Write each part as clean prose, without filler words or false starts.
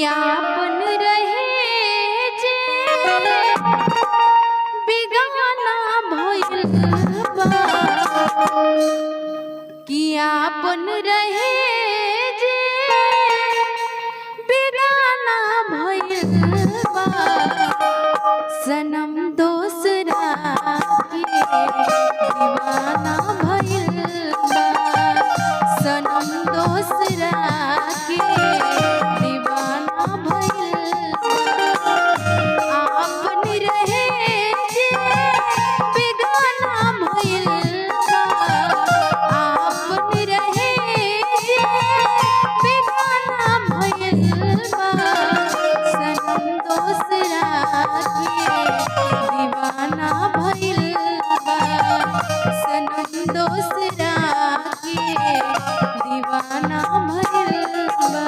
आपन रहे जे बेगाना भइल बा, कि आपन रहे जे बेगाना भइल बा, सनम दोसरा के दीवाना भइल बा, सनम दोसरा के दीवाना भइल बा। आपन रहे जे बेगाना भइल बा, आपन रहे जे बेगाना भइल बा, सनम दोसरा के दीवाना भइल बा, सनम दोसरा के दीवाना भइल बा।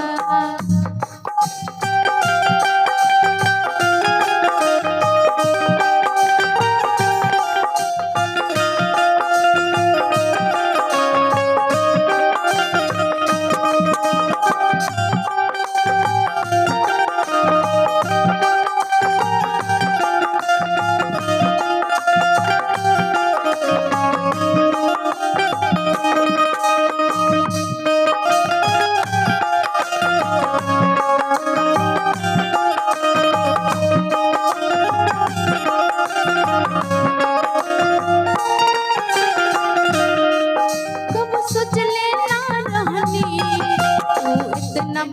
कब सोचले ना रहनी तू इतना